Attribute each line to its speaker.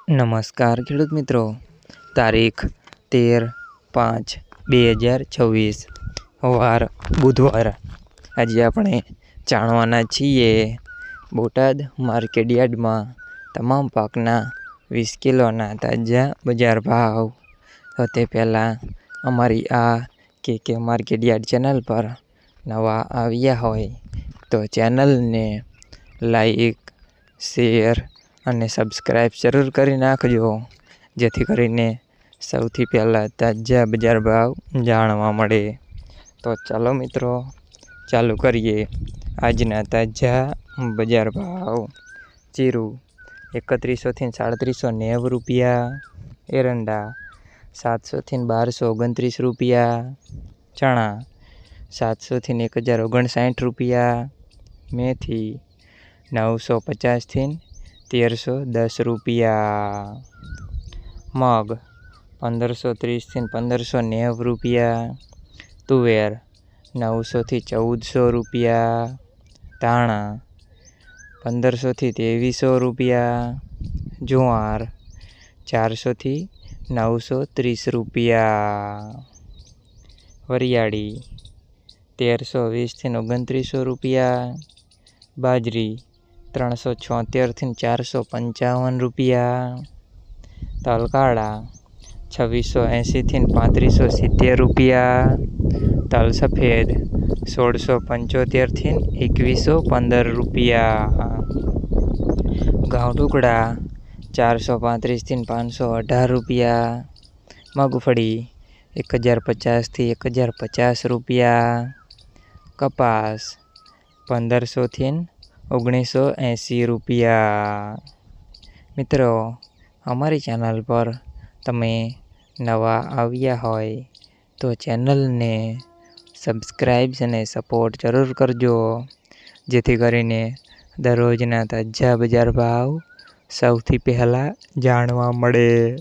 Speaker 1: નમસ્કાર ખેડૂત મિત્રો, તારીખ 13/5/2026 વાર બુધવાર। આજે આપણે જાણવાના છીએ બોટાદ માર્કેટયાર્ડમાં તમામ પાકના 20 કિલોના તાજા બજાર ભાવ। તો તે પહેલાં અમારી આ કે માર્કેટયાર્ડ ચેનલ પર નવા આવ્યા હોય તો ચેનલને લાઈક, શેર અને સબસ્ક્રાઈબ જરૂર કરી નાખજો, જેથી કરીને સૌથી પહેલાં તાજા બજાર ભાવ જાણવા મળે। તો ચાલો મિત્રો, ચાલુ કરીએ આજના તાજા બજાર ભાવ। જીરું 3100 થી 3790 રૂપિયા, એરંડા 700 થી 1229 રૂપિયા, ચણા 700 થી 1059 રૂપિયા, મેથી 950 થી 1310 રૂપિયા, મગ 1530 થી 1590 રૂપિયા, તુવેર 900 થી 1400 રૂપિયા, ધાણા 1500 થી 2300 રૂપિયા, જુવાર 400 થી 930 રૂપિયા, વરિયાળી 1320 થી 2900 રૂપિયા, બાજરી 376 થી 455 રૂપિયા, તલ કાળા 2680 થી 3570 રૂપિયા, તલ સફેદ 1675 થી 2115 રૂપિયા, ઘઉં ટુકડા 435 થી 518 રૂપિયા, મગફળી 1050 થી 1050 રૂપિયા, કપાસ 1500 થી 1980 રૂપિયા। મિત્રો, અમારી ચેનલ પર તમે નવા આવ્યા હોય તો ચેનલને સબસ્ક્રાઈબ અને સપોર્ટ જરૂર કરજો, જેથી કરીને દરરોજના તાજા બજાર ભાવ સૌથી પહેલાં જાણવા મળે।